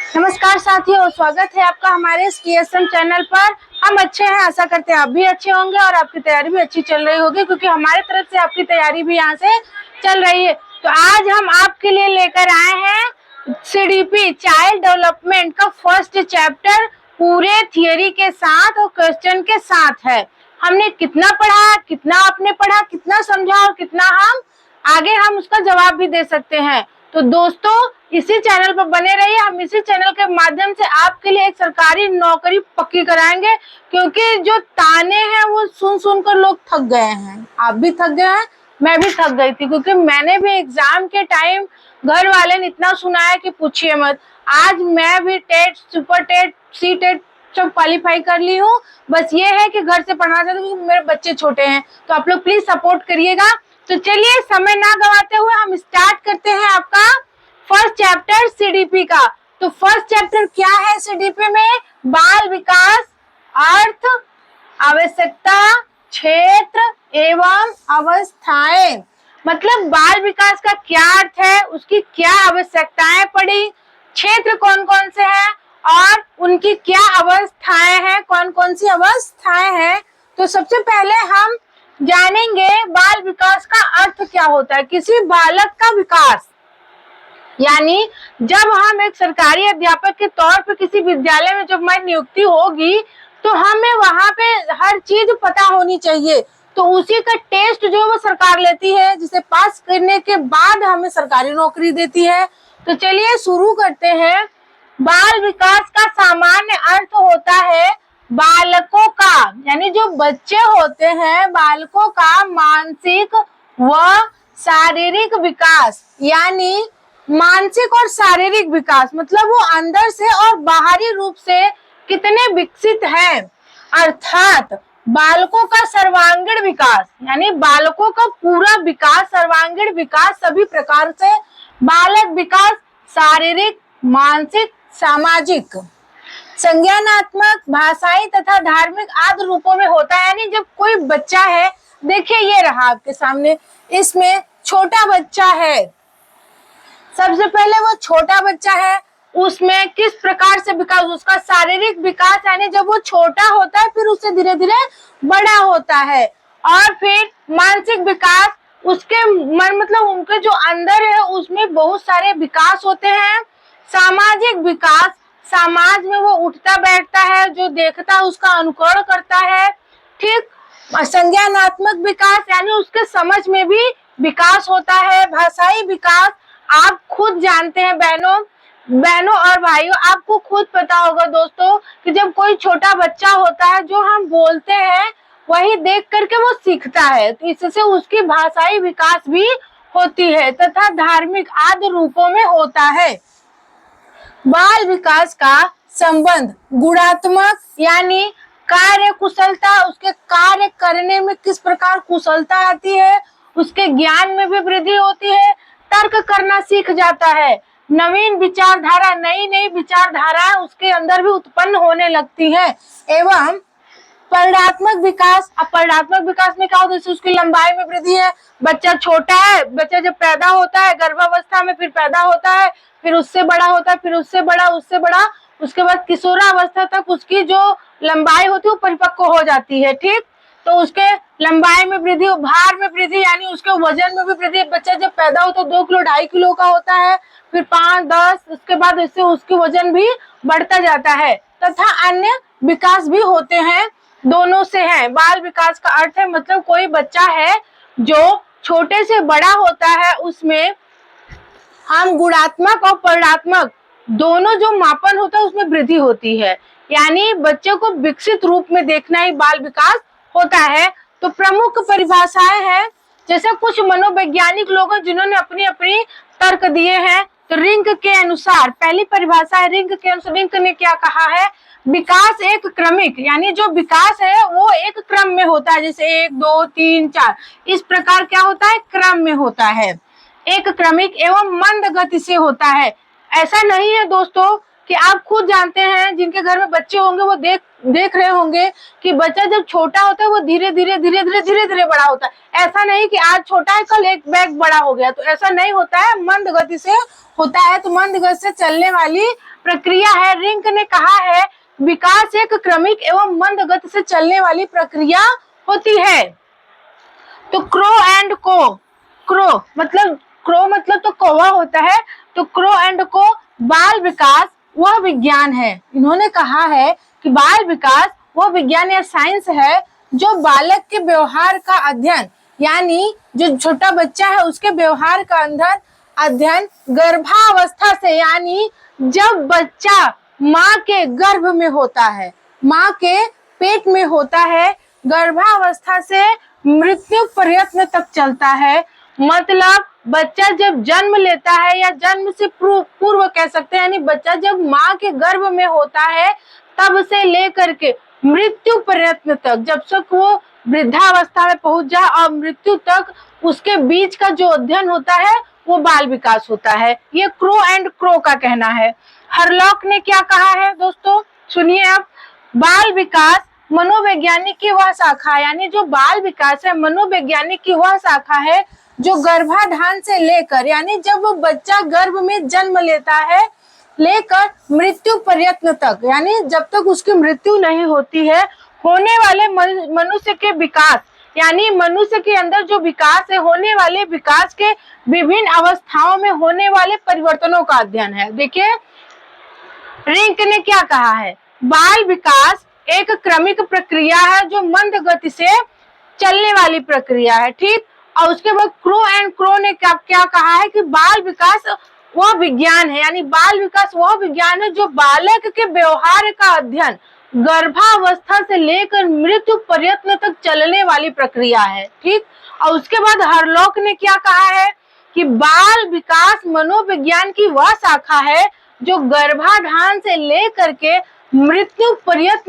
नमस्कार साथियों, स्वागत है आपका हमारे इस TSM चैनल पर। हम अच्छे हैं, आशा करते हैं आप भी अच्छे होंगे और आपकी तैयारी भी अच्छी चल रही होगी, क्योंकि हमारे तरफ से आपकी तैयारी भी यहाँ से चल रही है। तो आज हम आपके लिए लेकर आए हैं CDP चाइल्ड डेवलपमेंट का फर्स्ट चैप्टर पूरे थियरी के साथ और क्वेश्चन के साथ है। हमने कितना पढ़ा, कितना आपने पढ़ा, कितना समझा और कितना हम उसका जवाब भी दे सकते हैं। तो दोस्तों, इसी चैनल पर बने रहिए। हम इसी चैनल के माध्यम से आपके लिए एक सरकारी नौकरी पक्की कराएंगे, क्योंकि जो ताने हैं वो सुन सुनकर लोग थक गए हैं। आप भी थक गए हैं, मैं भी थक गई थी, क्योंकि मैंने भी एग्जाम के टाइम घर वाले ने इतना सुनाया कि पूछिए मत। आज मैं भी TET, super TET, C TET सब क्वालिफाई कर ली हूँ। बस ये है कि घर से पढ़ना चाहती हूँ, मेरे बच्चे छोटे हैं। तो आप लोग प्लीज सपोर्ट करिएगा। तो चलिए समय ना गवाते हुए हम स्टार्ट करते हैं आपका फर्स्ट चैप्टर CDP का। तो फर्स्ट चैप्टर क्या है CDP में? बाल विकास, अर्थ, आवश्यकता, क्षेत्र एवं अवस्थाएं। मतलब बाल विकास का क्या अर्थ है, उसकी क्या आवश्यकताएं पड़ी, क्षेत्र कौन कौन से हैं और उनकी क्या अवस्थाएं हैं, कौन कौन सी अवस्थाएं हैं। तो सबसे पहले हम जानेंगे बाल विकास का अर्थ क्या होता है। किसी बालक का विकास, यानी जब हम एक सरकारी अध्यापक के तौर पर किसी विद्यालय में जब हमारी नियुक्ति होगी, तो हमें वहां पे हर चीज पता होनी चाहिए। तो उसी का टेस्ट जो वो सरकार लेती है, जिसे पास करने के बाद हमें सरकारी नौकरी देती है। तो चलिए शुरू करते हैं। बाल विकास का सामान्य अर्थ होता है बालकों का, यानी जो बच्चे होते हैं, बालकों का मानसिक व शारीरिक विकास। यानी मानसिक और शारीरिक विकास मतलब वो अंदर से और बाहरी रूप से कितने विकसित हैं। अर्थात बालकों का सर्वांगीण विकास, यानी बालकों का पूरा विकास, सर्वांगीण विकास सभी प्रकार से। बालक विकास शारीरिक, मानसिक, सामाजिक, संज्ञानात्मक, भाषाई तथा धार्मिक आदि रूपों में होता है। यानी जब कोई बच्चा है, देखिए ये रहा आपके सामने, इसमें छोटा बच्चा है। सबसे पहले वो छोटा बच्चा है, उसमें किस प्रकार से विकास, उसका शारीरिक विकास, यानी जब वो छोटा होता है फिर उससे धीरे धीरे बड़ा होता है। और फिर मानसिक विकास, उसके मन मतलब उनके जो अंदर है उसमें बहुत सारे विकास होते हैं। सामाजिक विकास, समाज में वो उठता बैठता है, जो देखता है उसका अनुकरण करता है। ठीक। संज्ञानात्मक विकास, यानी उसके समझ में भी विकास होता है। भाषाई विकास, आप खुद जानते हैं बहनों और भाइयों, आपको खुद पता होगा दोस्तों कि जब कोई छोटा बच्चा होता है, जो हम बोलते हैं वही देख करके वो सीखता है, तो इससे उसकी भाषाई विकास भी होती है तथा धार्मिक आदि रूपों में होता है। बाल विकास का संबंध गुणात्मक, यानी कार्य कुशलता, उसके कार्य करने में किस प्रकार कुशलता आती है, उसके ज्ञान में भी वृद्धि होती है, तर्क करना सीख जाता है, नवीन विचारधारा, नई नई विचारधारा उसके अंदर भी उत्पन्न होने लगती है। एवं परिणात्मक विकास, अब परिणात्मक विकास में क्या होता है, उसकी लंबाई में वृद्धि है। बच्चा छोटा है, बच्चा जब पैदा होता है गर्भावस्था में, फिर पैदा होता है, फिर उससे बड़ा होता है, फिर उससे बड़ा, उससे बड़ा, उसके बाद किशोरावस्था तक उसकी जो लंबाई होती है वो परिपक्व हो जाती है। ठीक। तो उसके लंबाई में वृद्धि, भार में वृद्धि, यानी उसके वजन में भी वृद्धि। बच्चा जब पैदा होता है 2 किलो 2.5 किलो का होता है, फिर 5, 10, उसके बाद इससे उसकी वजन भी बढ़ता जाता है तथा अन्य विकास भी होते हैं, दोनों से है। बाल विकास का अर्थ है मतलब कोई बच्चा है जो छोटे से बड़ा होता है, उसमें हम गुणात्मक और परिणात्मक दोनों जो मापन होता है उसमें वृद्धि होती है। यानी बच्चे को विकसित रूप में देखना ही बाल विकास होता है। तो प्रमुख परिभाषाएं हैं, जैसे कुछ मनोवैज्ञानिक लोग हैं जिन्होंने अपनी अपनी तर्क दिए हैं। तो रिंक के अनुसार पहली परिभाषा है, रिंक के अनुसार, रिंक ने क्या कहा है, विकास एक क्रमिक, यानी जो विकास है वो एक क्रम में होता है, जैसे 1, 2, 3, 4 इस प्रकार क्या होता है, क्रम में होता है। एक क्रमिक एवं मंद गति से होता है। ऐसा नहीं है दोस्तों कि आप खुद जानते हैं, जिनके घर में बच्चे होंगे वो देख रहे होंगे कि बच्चा जब छोटा होता है वो धीरे धीरे बड़ा होता है। ऐसा नहीं कि आज छोटा है कल एक बैग बड़ा हो गया, तो ऐसा नहीं होता है, मंद गति से होता है। तो मंद गति से चलने वाली प्रक्रिया है। रिंक ने कहा है विकास एक क्रमिक एवं मंद गति से चलने वाली प्रक्रिया होती है। तो क्रो एंड को, क्रो मतलब तो कौवा होता है, तो क्रो एंड को बाल विकास वह विज्ञान है। इन्होंने कहा है कि बाल विकास वह विज्ञान या साइंस है जो बालक के व्यवहार का अध्ययन, यानी जो छोटा बच्चा है उसके व्यवहार का अध्ययन गर्भावस्था से, यानी जब बच्चा माँ के गर्भ में होता है, माँ के पेट में होता है, गर्भावस्था से मृत्यु पर्यंत तक चलता है। मतलब बच्चा जब जन्म लेता है या जन्म से पूर्व कह सकते हैं, यानी बच्चा जब माँ के गर्भ में होता है तब से लेकर के मृत्यु पर्यंत तक, जब तक वो वृद्धावस्था में पहुंच जाए और मृत्यु तक, उसके बीच का जो अध्ययन होता है वो बाल विकास होता है। ये क्रो एंड क्रो का कहना है। हरलॉक ने क्या कहा है दोस्तों, सुनिए आप। बाल विकास मनोवैज्ञानिक की वह शाखा, यानी जो बाल विकास है मनोवैज्ञानिक की वह शाखा है जो गर्भाधान से लेकर, यानी जब वो बच्चा गर्भ में जन्म लेता है लेकर मृत्यु पर्यंत तक, यानी जब तक उसकी मृत्यु नहीं होती है, होने वाले मनुष्य के विकास, यानी मनुष्य के अंदर जो विकास है, होने वाले विकास के विभिन्न अवस्थाओं में होने वाले परिवर्तनों का अध्ययन है। देखिए रिंक ने क्या कहा है, बाल विकास एक क्रमिक प्रक्रिया है जो मंद गति से चलने वाली प्रक्रिया है, ठीक। और उसके बाद क्रो एंड क्रो ने क्या कहा है कि बाल विकास वह विज्ञान है, यानी बाल विकास वह विज्ञान है जो बालक के व्यवहार का अध्ययन गर्भावस्था से लेकर मृत्यु पर्यंत तक चलने वाली प्रक्रिया है, ठीक। और उसके बाद हरलॉक ने क्या कहा है कि बाल विकास मनोविज्ञान की वह शाखा है जो गर्भाधान से लेकर के मृत्यु पर्यंत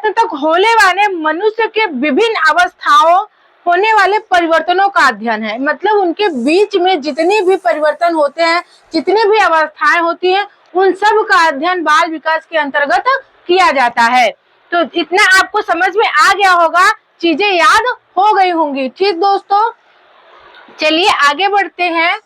तक होने वाले मनुष्य के विभिन्न अवस्थाओं होने वाले परिवर्तनों का अध्ययन है। मतलब उनके बीच में जितने भी परिवर्तन होते हैं, जितनी भी अवस्थाएं होती हैं, उन सब का अध्ययन बाल विकास के अंतर्गत किया जाता है। तो इतना आपको समझ में आ गया होगा, चीजें याद हो गई होंगी, ठीक दोस्तों। चलिए आगे बढ़ते हैं।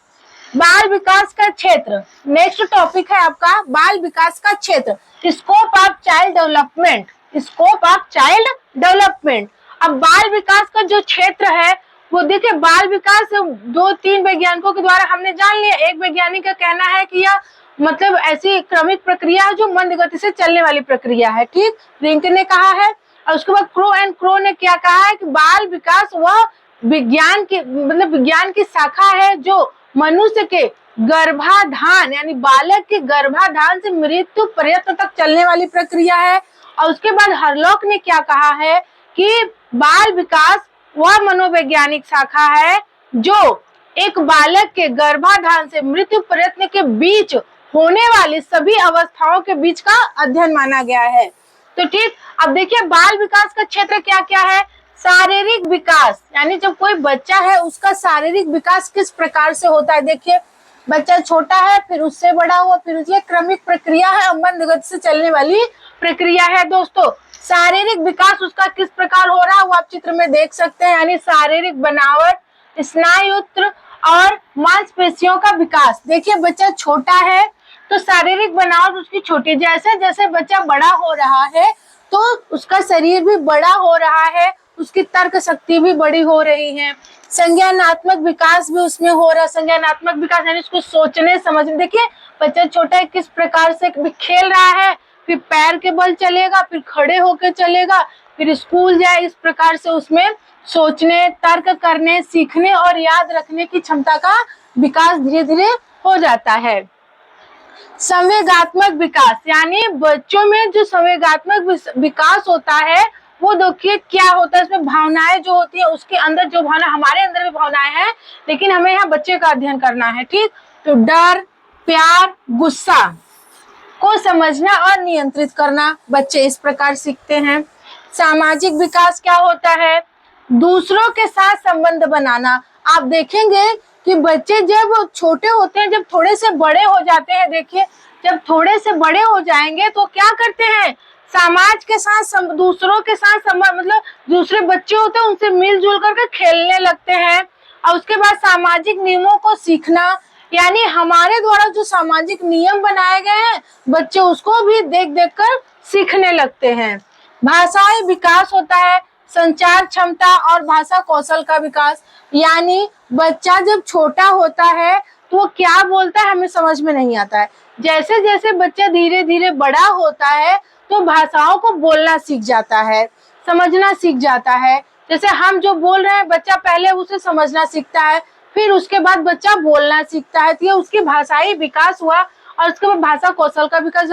बाल विकास का क्षेत्र, नेक्स्ट टॉपिक है आपका बाल विकास का क्षेत्र, scope of child development, scope of child development. अब बाल विकास का जो क्षेत्र है वो देखिए, बाल विकास 2-3 वैज्ञानिकों के द्वारा हमने जान लिया। एक वैज्ञानिक का कहना है कि यह मतलब ऐसी क्रमिक प्रक्रिया है जो मंद गति से चलने वाली प्रक्रिया है, ठीक, रिंक ने कहा है। और उसके बाद क्रो एंड क्रो ने क्या कहा है कि बाल विकास वह विज्ञान की मतलब विज्ञान की शाखा है जो मनुष्य के गर्भाधान, यानी बालक के गर्भाधान से मृत्यु पर्यंत तक चलने वाली प्रक्रिया है। और उसके बाद हरलॉक ने क्या कहा है कि बाल विकास वह मनोवैज्ञानिक शाखा है जो एक बालक के गर्भाधान से मृत्यु पर्यंत के बीच होने वाली सभी अवस्थाओं के बीच का अध्ययन माना गया है। तो ठीक, अब देखिए बाल विकास का क्षेत्र क्या क्या है। शारीरिक विकास, यानी जब कोई बच्चा है उसका शारीरिक विकास किस प्रकार से होता है। देखिए बच्चा छोटा है, फिर उससे बड़ा हुआ, फिर उसकी क्रमिक प्रक्रिया है और मंद गति से चलने वाली प्रक्रिया है। दोस्तों शारीरिक विकास उसका किस प्रकार हो रहा है वो आप चित्र में देख सकते हैं, यानी शारीरिक बनावट, स्नायुत्र और मांसपेशियों का विकास। देखिए बच्चा छोटा है तो शारीरिक बनावट उसकी छोटी, जैसे जैसे बच्चा बड़ा हो रहा है तो उसका शरीर भी बड़ा हो रहा है, उसकी तर्क शक्ति भी बड़ी हो रही है, संज्ञानात्मक विकास भी उसमें हो रहा है। संज्ञानात्मक विकास यानी उसको सोचने समझने, देखिए बच्चा छोटा है किस प्रकार से खेल रहा है, फिर पैर के बल चलेगा, फिर खड़े होकर चलेगा, फिर स्कूल जाए, इस प्रकार से उसमें सोचने, तर्क करने, सीखने और याद रखने की क्षमता का विकास धीरे धीरे हो जाता है। संवेगात्मक विकास, यानी बच्चों में जो संवेगात्मक विकास होता है वो देखिए क्या होता है, इसमें भावनाएं जो होती है, उसके अंदर जो भावना, हमारे अंदर भी भावनाएं हैं लेकिन हमें यहाँ बच्चे का अध्ययन करना है, ठीक। तो डर, प्यार, गुस्सा को समझना और नियंत्रित करना बच्चे इस प्रकार सीखते हैं। सामाजिक विकास क्या होता है, दूसरों के साथ संबंध बनाना। आप देखेंगे कि कि बच्चे जब छोटे होते हैं, जब थोड़े से बड़े हो जाते हैं, देखिए जब थोड़े से बड़े हो जाएंगे तो क्या करते हैं, समाज के साथ, दूसरों के साथ मतलब दूसरे बच्चे होते हैं उनसे मिलजुल करके खेलने लगते हैं। और उसके बाद सामाजिक नियमों को सीखना, यानी हमारे द्वारा जो सामाजिक नियम बनाए गए हैं बच्चे उसको भी देख देख कर सीखने लगते हैं। भाषाई विकास होता है, संचार क्षमता और भाषा कौशल का विकास, यानी बच्चा जब छोटा होता है तो वो क्या बोलता है हमें समझ में नहीं आता है। जैसे जैसे बच्चा धीरे धीरे बड़ा होता है तो भाषाओं को बोलना सीख जाता है, समझना सीख जाता है। जैसे हम जो बोल रहे हैं बच्चा पहले उसे समझना सीखता है, फिर उसके बाद बच्चा बोलना सीखता है, तो ये उसकी भाषाई विकास हुआ। और उसके बाद भाषा कौशल का विकास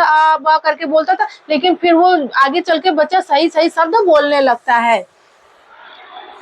करके बोलता था, लेकिन फिर वो आगे चल के बच्चा सही सही शब्द बोलने लगता है।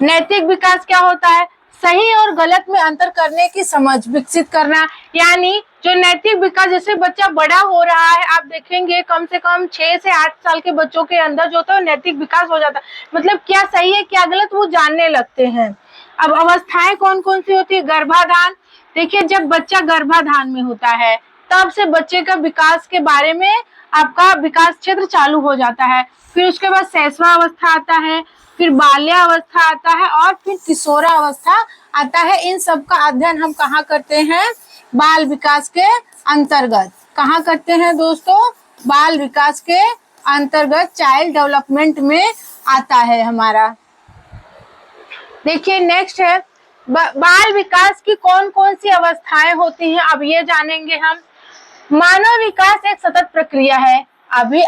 नैतिक विकास क्या होता है, सही और गलत में अंतर करने की समझ विकसित करना, यानी जो नैतिक विकास, जैसे बच्चा बड़ा हो रहा है आप देखेंगे कम से कम 6 से 8 साल के बच्चों के अंदर जो होता है नैतिक विकास हो जाता है, मतलब क्या सही है क्या गलत वो जानने लगते हैं। अब अवस्थाएं कौन कौन सी होती है, गर्भाधान, देखिए जब बच्चा गर्भाधान में होता है तब से बच्चे का विकास के बारे में आपका विकास क्षेत्र चालू हो जाता है। फिर उसके बाद शैशवावस्था आता है, फिर बाल्यावस्था आता है और फिर किशोरावस्था आता है। इन सब का अध्ययन हम कहाँ करते हैं, बाल विकास के अंतर्गत। कहाँ करते हैं दोस्तों, बाल विकास के अंतर्गत चाइल्ड डेवलपमेंट में आता है हमारा। देखिए नेक्स्ट है बाल विकास की कौन कौन सी अवस्थाएं होती हैं, अब ये जानेंगे हम। मानव विकास एक सतत प्रक्रिया है। अभी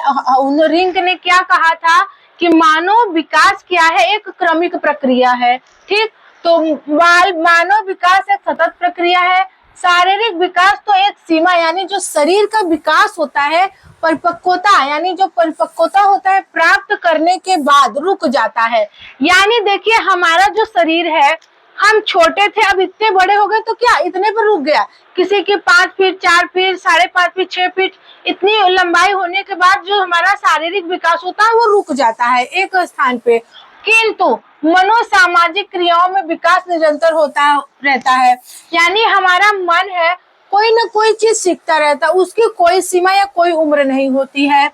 रिंग ने क्या कहा था कि मानव विकास क्या है, एक क्रमिक प्रक्रिया है, ठीक। तो मानव विकास एक सतत प्रक्रिया है। शारीरिक विकास तो एक सीमा, यानी जो शरीर का विकास होता है, परिपक्वता यानी जो परिपक्वता होता है प्राप्त करने के बाद रुक जाता है। यानी देखिए हमारा जो शरीर है, हम छोटे थे अब इतने बड़े हो गए तो क्या इतने पर रुक गया, किसी की 5 फीट 4 फीट 5.5 फीट 6 फीट इतनी लंबाई होने के बाद जो हमारा शारीरिक विकास होता है वो रुक जाता है एक स्थान पे। किंतु मनोसामाजिक क्रियाओं में विकास निरंतर होता रहता है, यानी हमारा मन है कोई ना कोई चीज सीखता रहता है, उसकी कोई सीमा या कोई उम्र नहीं होती है।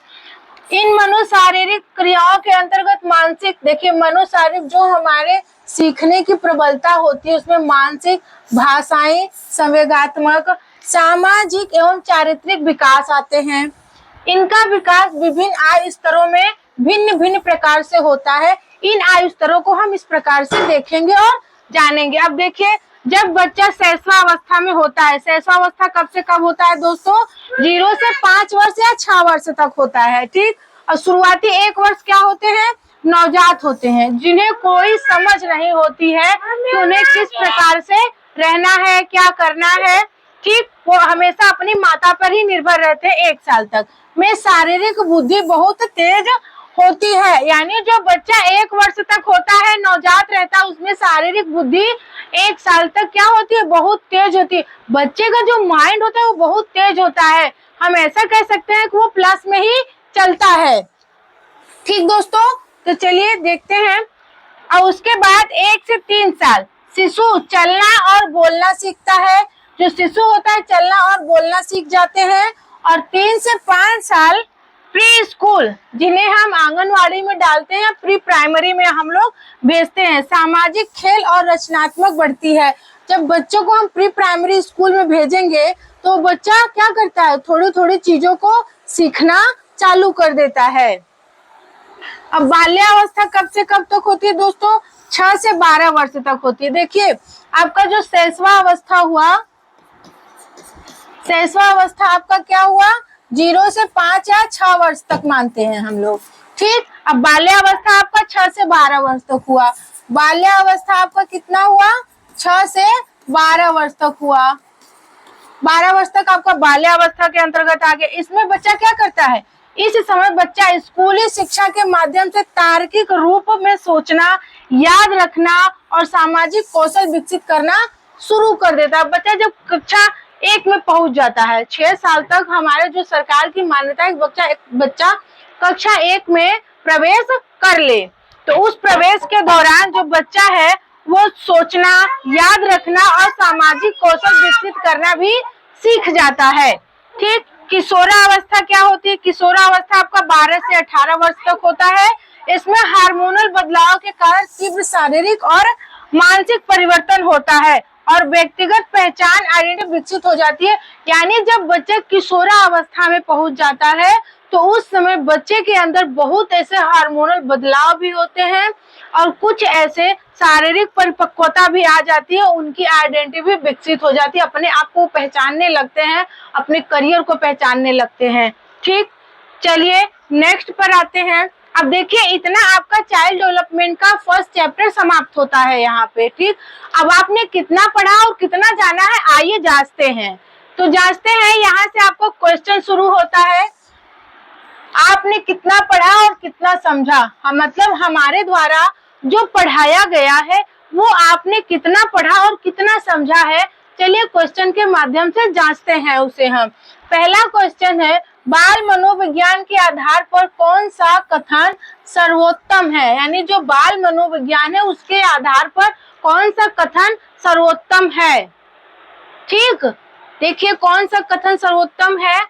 इन मनोशारीरिक क्रियाओं के अंतर्गत मानसिक, देखिए मनोशारीरिक जो हमारे सीखने की प्रबलता होती है उसमें मानसिक, भाषाई, संवेगात्मक, सामाजिक एवं चारित्रिक विकास आते हैं। इनका विकास विभिन्न आयु स्तरों में भिन्न भिन्न प्रकार से होता है। इन आयु स्तरों को हम इस प्रकार से देखेंगे और जानेंगे। अब देखिए जब बच्चा शैशवावस्था में होता है, शैशवावस्था कब से कब होता है दोस्तों, 0 से 5 वर्ष या 6 वर्ष तक होता है, ठीक। और शुरुआती 1 वर्ष क्या होते हैं, नवजात होते हैं, जिन्हें कोई समझ नहीं होती है कि उन्हें किस प्रकार से रहना है, क्या करना है, ठीक। वो हमेशा अपनी माता पर ही निर्भर रहते हैं 1 साल तक। में शारीरिक बुद्धि बहुत तेज होती है, यानी जो बच्चा 1 वर्ष तक होता है, नवजात रहता है, उसमें शारीरिक बुद्धि 1 साल तक क्या होती है, बहुत तेज होती है। बच्चे का जो माइंड होता है वो बहुत तेज होता है, हम ऐसा कह सकते हैं कि वो प्लस में ही चलता है, ठीक दोस्तों। तो चलिए देखते हैं। और उसके बाद 1 से 3 साल शिशु चलना और बोलना सीखता है। जो शिशु होता है चलना और बोलना सीख जाते हैं। और 3 से 5 साल प्री स्कूल, जिन्हें हम आंगनवाड़ी में डालते हैं, प्री प्राइमरी में हम लोग भेजते हैं। सामाजिक खेल और रचनात्मक बढ़ती है। जब बच्चों को हम प्री प्राइमरी स्कूल में भेजेंगे तो बच्चा क्या करता है, थोड़ी थोड़ी चीजों को सीखना चालू कर देता है। अब बाल्यावस्था कब से कब तक होती है दोस्तों, 6 से 12 वर्ष तक होती है। देखिए आपका जो शैशवावस्था हुआ, शैशवावस्था आपका क्या हुआ, 0 से 5 या 6 वर्ष तक मानते हैं हम लोग, ठीक। अब बाल्यावस्था आपका 6 से 12 वर्ष तक हुआ। बाल्यावस्था आपका कितना हुआ, 6 से 12 वर्ष तक हुआ। 12 वर्ष तक आपका बाल्यावस्था के अंतर्गत आ गया। इसमें बच्चा क्या करता है, इस समय बच्चा स्कूली शिक्षा के माध्यम से तार्किक रूप में सोचना, याद रखना और सामाजिक कौशल विकसित करना शुरू कर देता है। बच्चा जब कक्षा 1 में पहुंच जाता है, 6 साल तक हमारे जो सरकार की मान्यता है बच्चा कक्षा 1 में प्रवेश कर ले, तो उस प्रवेश के दौरान जो बच्चा है वो सोचना, याद रखना और सामाजिक कौशल विकसित करना भी सीख जाता है। ठीक, किशोरावस्था क्या होती है? किशोरावस्था आपका 12 से 18 वर्ष तक होता है। इसमें हार्मोनल बदलाव के कारण तीव्र शारीरिक और मानसिक परिवर्तन होता है और व्यक्तिगत पहचान आइडेंटिटी विकसित हो जाती है। यानी जब बच्चे किशोरावस्था में पहुंच जाता है तो उस समय बच्चे के अंदर बहुत ऐसे हार्मोनल बदलाव भी होते हैं और कुछ ऐसे शारीरिक परिपक्वता भी आ जाती है, उनकी आइडेंटिटी भी विकसित हो जाती है, अपने आप को पहचानने लगते हैं, अपने करियर को पहचानने लगते हैं। ठीक, चलिए नेक्स्ट पर आते हैं। अब देखिए इतना आपका चाइल्ड डेवलपमेंट का फर्स्ट चैप्टर समाप्त होता है यहाँ पे। ठीक, अब आपने कितना पढ़ा और कितना जाना है, आइए जांचते हैं। तो जांचते हैं, यहाँ से आपको क्वेश्चन शुरू होता है, आपने कितना पढ़ा और कितना समझा। मतलब हमारे द्वारा जो पढ़ाया गया है वो आपने कितना पढ़ा और कितना समझा है। चलिए क्वेश्चन के माध्यम से जांचते हैं उसे हम। पहला क्वेश्चन है, बाल मनोविज्ञान के आधार पर कौन सा कथन सर्वोत्तम है? यानी जो बाल मनोविज्ञान है उसके आधार पर कौन सा कथन सर्वोत्तम है? ठीक, देखिए कौन सा कथन सर्वोत्तम है।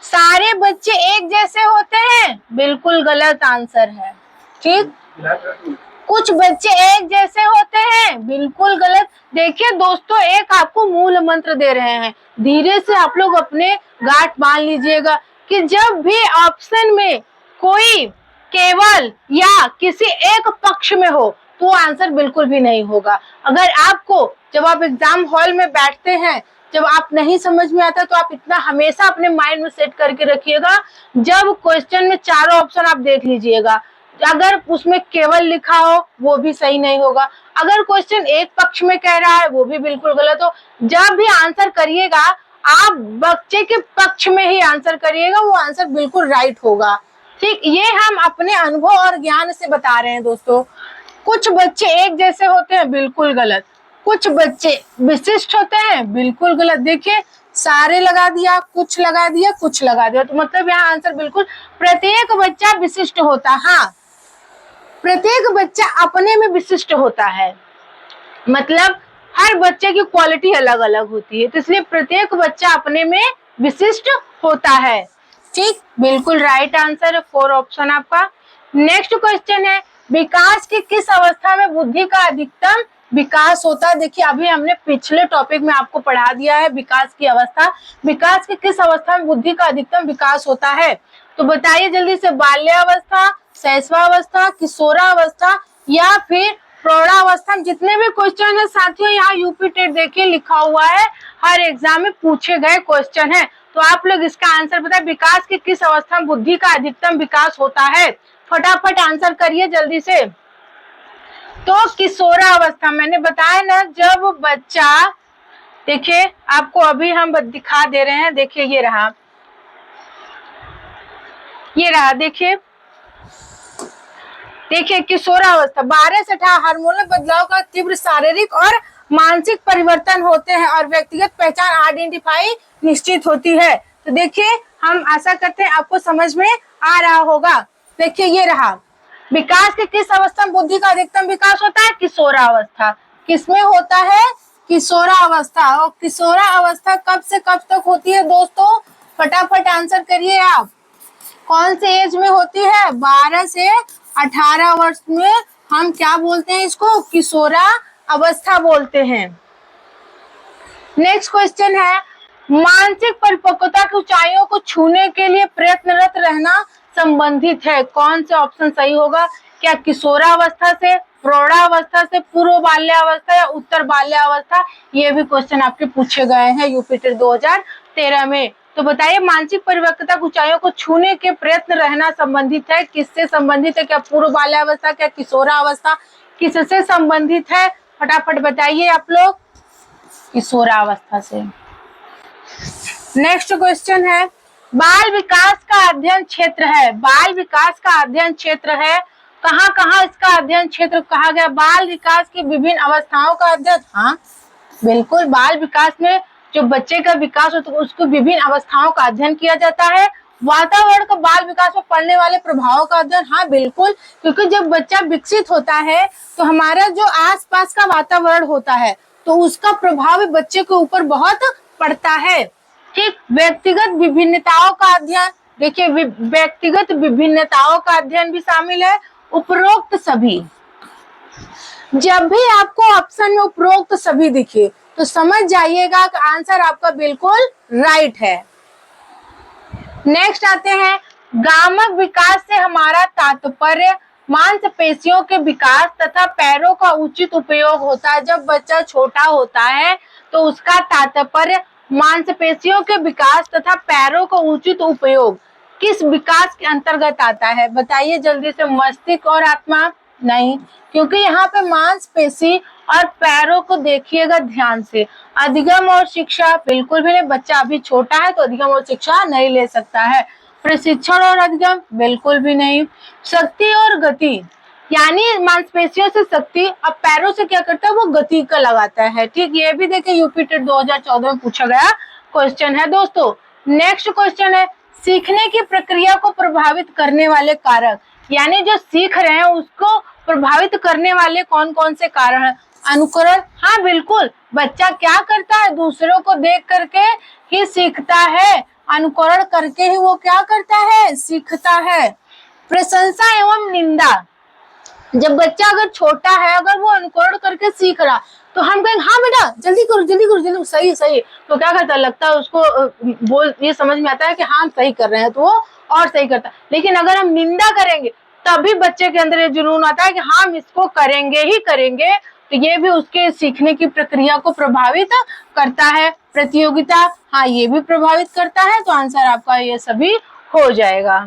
सारे बच्चे एक जैसे होते हैं, बिल्कुल गलत आंसर है। ठीक, कुछ बच्चे एक जैसे होते हैं, बिल्कुल गलत। देखिए दोस्तों, एक आपको मूल मंत्र दे रहे हैं, धीरे से आप लोग अपने गांठ बांध लीजिएगा कि जब भी ऑप्शन में कोई केवल या किसी एक पक्ष में हो तो आंसर बिल्कुल भी नहीं होगा। अगर आपको जब आप एग्जाम हॉल में बैठते हैं, जब आप नहीं समझ में आता तो आप इतना हमेशा अपने माइंड में सेट करके रखिएगा, जब क्वेश्चन में चारों ऑप्शन आप देख लीजिएगा, अगर उसमें केवल लिखा हो वो भी सही नहीं होगा, अगर क्वेश्चन एक पक्ष में कह रहा है वो भी बिल्कुल गलत हो। जब भी आंसर करिएगा आप बच्चे के पक्ष में ही आंसर करिएगा, वो आंसर बिल्कुल राइट होगा। ठीक, ये हम अपने अनुभव और ज्ञान से बता रहे हैं दोस्तों। कुछ बच्चे एक जैसे होते हैं, बिल्कुल गलत। कुछ बच्चे विशिष्ट होते हैं, बिल्कुल गलत। देखिए सारे लगा दिया, कुछ लगा दिया, कुछ लगा दिया, तो मतलब यहाँ आंसर बिल्कुल प्रत्येक बच्चा विशिष्ट होता। हाँ, प्रत्येक बच्चा अपने में विशिष्ट होता है, मतलब हर बच्चे की क्वालिटी अलग अलग होती है, तो इसलिए प्रत्येक बच्चा अपने में विशिष्ट होता है। ठीक, बिल्कुल राइट आंसर है 4 ऑप्शन आपका। नेक्स्ट क्वेश्चन है, विकास की किस अवस्था में बुद्धि का अधिकतम विकास होता है? देखिए अभी हमने पिछले टॉपिक में आपको पढ़ा दिया है विकास की अवस्था। विकास की किस अवस्था में बुद्धि का अधिकतम विकास होता है? तो बताइए जल्दी से, बाल्यावस्था, शैशवावस्था, किशोरावस्था या फिर प्रौढ़ावस्था। जितने भी क्वेश्चन है साथियों यहाँ यूपी टेट देखिए लिखा हुआ है, हर एग्जाम में पूछे गए क्वेश्चन है, तो आप लोग इसका आंसर बताए, विकास की किस अवस्था में बुद्धि का अधिकतम विकास होता है? फटाफट आंसर करिए जल्दी से। तो किशोरावस्था, मैंने बताया ना, जब बच्चा, देखिए आपको अभी हम दिखा दे रहे हैं, देखिए ये रहा, ये रहा, देखिए देखिए किशोरावस्था 12 से 18 हार्मोनल बदलाव का तीव्र शारीरिक और मानसिक परिवर्तन होते हैं और व्यक्तिगत पहचान आइडेंटिफाई निश्चित होती है। तो देखिए हम आशा करते हैं आपको समझ में आ रहा होगा। देखिए ये रहा, विकास के किस अवस्था में बुद्धि का अधिकतम विकास होता है? किशोरावस्था। किसमें होता है? किशोरावस्था। और किशोरावस्था कब से कब तक होती है दोस्तों? फटाफट आंसर करिए आप, कौन से एज में होती है? 12 से 18 वर्ष में हम क्या बोलते हैं इसको? किशोरा अवस्था बोलते हैं। नेक्स्ट क्वेश्चन है, मानसिक परिपक्वता की ऊंचाइयों को छूने के लिए प्रयत्नरत रहना संबंधित है। कौन से ऑप्शन सही होगा? क्या किशोरावस्था से, प्रौढ़ावस्था से, पूर्व बाल्यावस्था या उत्तर बाल्यावस्था? ये भी क्वेश्चन आपके पूछे गए हैं यूपी टेट 2013 में। तो बताइए मानसिक परिपक्वता की ऊंचाइयों को छूने के प्रयत्न रहना संबंधित है, किससे संबंधित है? क्या पूर्व बाल्यावस्था, क्या किशोरावस्था, किससे संबंधित है? फटाफट बताइए आप लोग। किशोरावस्था से। नेक्स्ट क्वेश्चन है, बाल विकास का अध्ययन क्षेत्र है। बाल विकास का अध्ययन क्षेत्र है, कहाँ कहाँ इसका अध्ययन क्षेत्र कहा गया? बाल विकास की विभिन्न अवस्थाओं का अध्ययन। हाँ बिल्कुल, बाल विकास में जो बच्चे का विकास होता है उसको विभिन्न अवस्थाओं का अध्ययन किया जाता है वातावरण का बाल विकास में पड़ने वाले प्रभावों का अध्ययन, हाँ बिल्कुल, क्योंकि जब बच्चा विकसित होता है तो हमारा जो आसपास का वातावरण होता है तो उसका प्रभाव बच्चे के ऊपर बहुत पड़ता है। ठीक, व्यक्तिगत विभिन्नताओं का अध्ययन, देखिए व्यक्तिगत विभिन्नताओं का अध्ययन भी शामिल है। उपरोक्त सभी, जब भी आपको ऑप्शन में उपरोक्त सभी दिखे तो समझ जाइएगा कि आंसर आपका बिल्कुल राइट है। नेक्स्ट आते हैं, गामक विकास से हमारा तात्पर्य मांसपेशियों के विकास तथा पैरों का उचित उपयोग होता है। जब बच्चा छोटा होता है तो उसका तात्पर्य मांसपेशियों के विकास तथा पैरों का उचित उपयोग किस विकास के अंतर्गत आता है? बताइए जल्दी से। मस्तिष्क और आत्मा? नहीं, क्योंकि यहाँ पे मांसपेशी और पैरों को देखिएगा ध्यान से। अधिगम और शिक्षा? बिल्कुल भी नहीं, बच्चा अभी छोटा है तो अधिगम और शिक्षा नहीं ले सकता है। प्रशिक्षण और अधिगम? बिल्कुल भी नहीं। शक्ति और गति, यानी मांसपेशियों से शक्ति और पैरों से क्या करता है, वो गति का लगाता है। ठीक, ये भी देखिए यूपी टेट 2014 में पूछा गया क्वेश्चन है दोस्तों। नेक्स्ट क्वेश्चन है, सीखने की प्रक्रिया को प्रभावित करने वाले कारक, यानी जो सीख रहे हैं उसको प्रभावित करने वाले कौन कौन से कारण हैं? अनुकरण? हाँ बिल्कुल, बच्चा क्या करता है, दूसरों को देख करके ही सीखता है, अनुकरण करके ही वो क्या करता है, सीखता है। प्रशंसा एवं निंदा, जब बच्चा अगर छोटा है, अगर वो अनुकरण करके सीख रहा तो हम कहेंगे हाँ बेटा जल्दी करो जल्दी करो जल्दी, सही सही, तो क्या करता, लगता है उसको बोल, ये समझ में आता है कि हाँ सही कर रहे हैं, तो वो और सही करता है। लेकिन अगर हम निंदा करेंगे तभी बच्चे के अंदर ये जुनून आता है कि हाँ हम इसको करेंगे ही करेंगे, तो ये भी उसके सीखने की प्रक्रिया को प्रभावित करता है। प्रतियोगिता? हाँ ये भी प्रभावित करता है, तो आंसर आपका ये सभी हो जाएगा।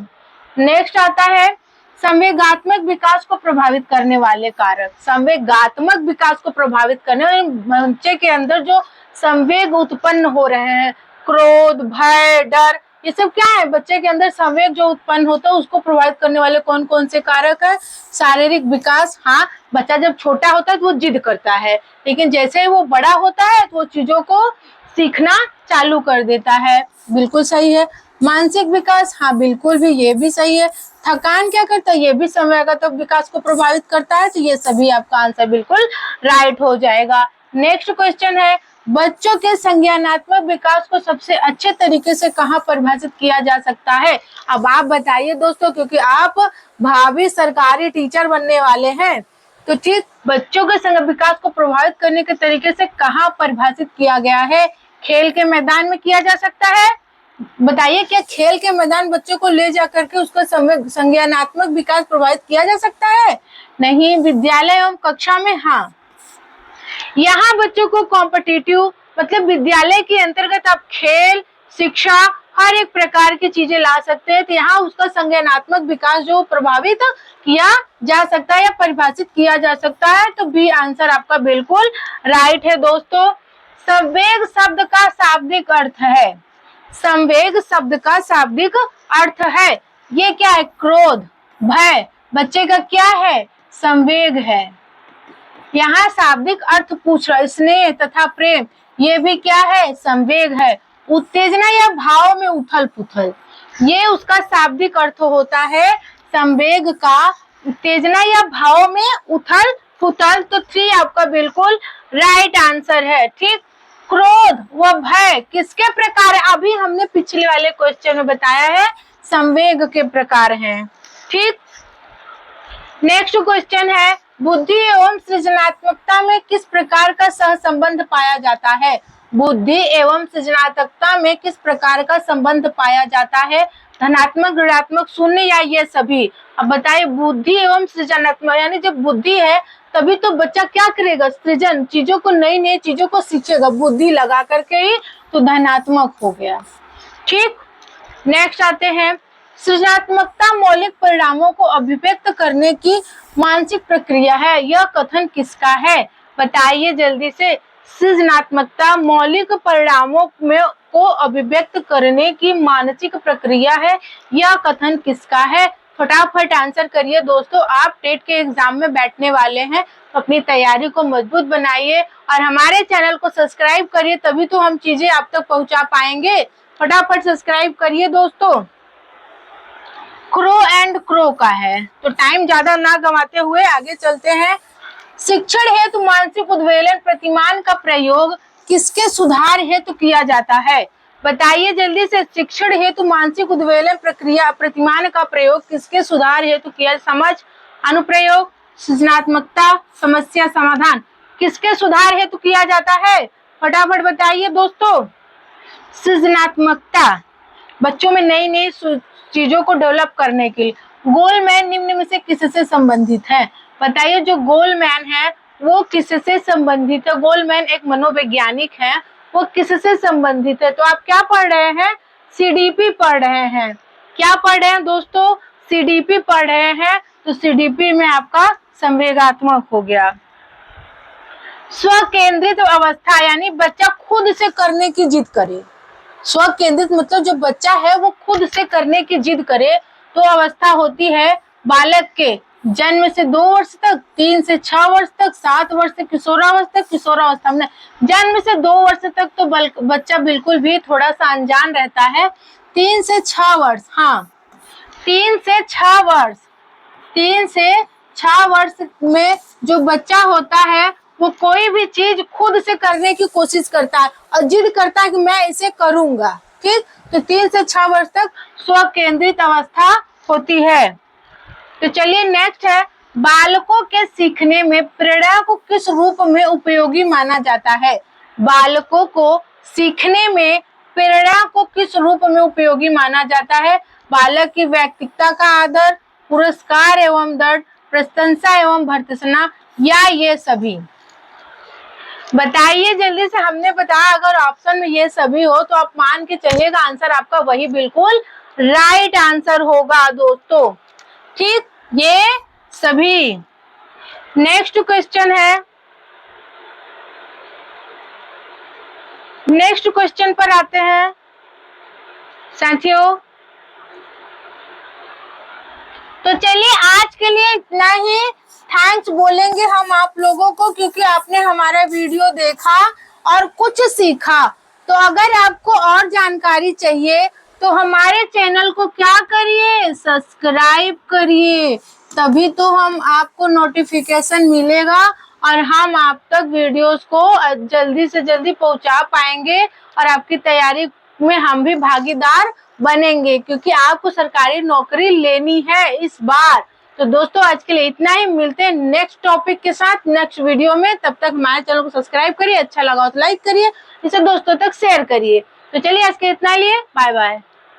नेक्स्ट आता है, संवेगात्मक विकास को प्रभावित करने वाले कारक। संवेगात्मक विकास को प्रभावित करने वाले, बच्चे के अंदर जो संवेग उत्पन्न हो रहे हैं, क्रोध, भय, डर, ये सब क्या है, बच्चे के अंदर संवेग जो उत्पन्न होता है उसको प्रभावित करने वाले कौन कौन से कारक है? शारीरिक विकास, हाँ बच्चा जब छोटा होता है तो वो जिद करता है, लेकिन जैसे ही वो बड़ा होता है तो वो चीजों को सीखना चालू कर देता है, बिल्कुल सही है। मानसिक विकास? हाँ बिल्कुल भी, ये भी सही है। थकान क्या करता है? ये भी संवेगात्मक विकास को प्रभावित करता है, तो ये सभी आपका आंसर बिल्कुल राइट हो जाएगा। नेक्स्ट क्वेश्चन है, बच्चों के संज्ञानात्मक विकास को सबसे अच्छे तरीके से कहाँ परिभाषित किया जा सकता है? अब आप बताइए दोस्तों, क्योंकि आप भावी सरकारी टीचर बनने वाले हैं, तो ठीक, बच्चों के विकास को प्रभावित करने के तरीके से कहाँ परिभाषित किया गया है? खेल के मैदान में किया जा सकता है? बताइए, क्या खेल के मैदान बच्चों को ले जा करके उसका संज्ञानात्मक विकास प्रभावित किया जा सकता है? नहीं। विद्यालय एवं कक्षा में? हाँ, यहाँ बच्चों को कॉम्पिटिटिव, मतलब विद्यालय के अंतर्गत आप खेल, शिक्षा, हर एक प्रकार की चीजें ला सकते हैं, तो यहाँ उसका संज्ञानात्मक विकास जो प्रभावित किया जा सकता है या परिभाषित किया जा सकता है, तो बी आंसर आपका बिल्कुल राइट है दोस्तों। संवेग शब्द का शाब्दिक अर्थ है, संवेग शब्द का शाब्दिक अर्थ है, ये क्या है? क्रोध, भय, बच्चे का क्या है? संवेग है। यहाँ शाब्दिक अर्थ पूछ रहा है, स्नेह तथा प्रेम, ये भी क्या है? संवेग है। उत्तेजना या भाव में उथल पुथल, ये उसका शाब्दिक अर्थ होता है संवेग का, उत्तेजना या भाव में उथल पुथल, तो 3 आपका बिल्कुल राइट आंसर है। ठीक, क्रोध व भय किसके प्रकार है? अभी हमने पिछले वाले क्वेश्चन में बताया है, संवेग के प्रकार हैं। ठीक, नेक्स्ट क्वेश्चन है, बुद्धि एवं सृजनात्मकता में किस प्रकार का सहसंबंध पाया जाता है? बुद्धि एवं सृजनात्मकता में किस प्रकार का संबंध पाया जाता है? धनात्मक, ऋणात्मक, शून्य या ये सभी? अब बताइए, बुद्धि एवं सृजनात्मक, यानी जब बुद्धि है तभी तो बच्चा क्या करेगा? सृजन, चीजों को, नई नई चीजों को सीखेगा, बुद्धि लगा करके ही, तो धनात्मक हो गया। ठीक, नेक्स्ट आते हैं, सृजनात्मकता मौलिक परिणामों को अभिव्यक्त करने की मानसिक प्रक्रिया है, यह कथन किसका है? बताइए जल्दी से। सृजनात्मकता मौलिक परिणामों में को अभिव्यक्त करने की मानसिक प्रक्रिया है, यह कथन किसका है? फटाफट आंसर करिए दोस्तों, आप टेट के एग्जाम में बैठने वाले हैं, अपनी तैयारी को मजबूत बनाइए और हमारे चैनल को सब्सक्राइब करिए, तभी तो हम चीजें आप तक पहुंचा पाएंगे। फटाफट सब्सक्राइब करिए दोस्तों। क्रो एंड क्रो का है। तो टाइम ज्यादा ना गंवाते हुए आगे चलते हैं। शिक्षण हेतु मानसिक उद्वेलन प्रतिमान का प्रयोग किसके सुधार हेतु किया जाता है? बताइए जल्दी से। शिक्षण हेतु मानसिक उद्वेलन प्रक्रिया प्रतिमान का प्रयोग किसके सुधार हेतु किया? समझ, अनुप्रयोग, सृजनात्मकता, समस्या समाधान, किसके सुधार हेतु किया जाता है? फटाफट बताइए दोस्तों। सृजनात्मकता, बच्चों में नई नई चीजों को डेवलप करने के लिए। गोलमैन निम्न में से किससे संबंधित है? बताइए जो गोलमैन है वो किससे संबंधित है? गोलमैन एक मनोवैज्ञानिक है, वो किससे संबंधित है? तो आप क्या पढ़ रहे हैं? सीडीपी पढ़ रहे हैं। क्या पढ़ रहे हैं दोस्तों? सीडीपी पढ़ रहे हैं। तो सीडीपी में आपका संवेगात्मक हो गया। स्वकेंद्रित अवस्था यानी बच्चा खुद से करने की जिद करे। स्व केंद्रित मतलब जो बच्चा है वो खुद से करने की जिद करे तो अवस्था होती है बालक के जन्म से 2 वर्ष तक, 3 से 6 वर्ष तक, 7 वर्ष से किशोरावस्था में। जन्म से 2 वर्ष तक तो बच्चा बिल्कुल भी थोड़ा सा अनजान रहता है। 3 से 6 वर्ष, हाँ 3 से 6 वर्ष, 3 से 6 वर्ष में जो बच्चा होता है वो कोई भी चीज खुद से करने की कोशिश करता है और जिद करता है कि मैं इसे करूंगा। ठीक, तो 3 से 6 वर्ष तक स्व केंद्रित अवस्था होती है। तो चलिए नेक्स्ट है, बालकों के सीखने में प्रेरणा को किस रूप में उपयोगी माना जाता है? बालकों को सीखने में प्रेरणा को किस रूप में उपयोगी माना जाता है? बालक की व्यक्तित्व का आदर, पुरस्कार एवं दंड, प्रशंसा एवं भर्त्सना, या ये सभी? बताइए जल्दी से। हमने बताया अगर ऑप्शन में ये सभी हो तो आप मान के चलिएगा आंसर आपका वही बिल्कुल राइट आंसर होगा दोस्तों। ठीक, ये सभी। नेक्स्ट क्वेश्चन है, नेक्स्ट क्वेश्चन पर आते हैं साथियों। तो चलिए आज के लिए इतना ही। थैंक्स बोलेंगे हम आप लोगों को क्योंकि आपने हमारा वीडियो देखा और कुछ सीखा। तो अगर आपको और जानकारी चाहिए तो हमारे चैनल को क्या करिए? सब्सक्राइब करिए, तभी तो हम आपको नोटिफिकेशन मिलेगा और हम आप तक वीडियोस को जल्दी से जल्दी पहुंचा पाएंगे और आपकी तैयारी में हम भी भागीदार बनेंगे क्योंकि आपको सरकारी नौकरी लेनी है इस बार। तो दोस्तों आज के लिए इतना ही। मिलते हैं नेक्स्ट टॉपिक के साथ नेक्स्ट वीडियो में। तब तक हमारे चैनल को सब्सक्राइब करिए, अच्छा लगा तो लाइक करिए, इसे दोस्तों तक शेयर करिए। तो चलिए आज के इतना ही, बाय बाय।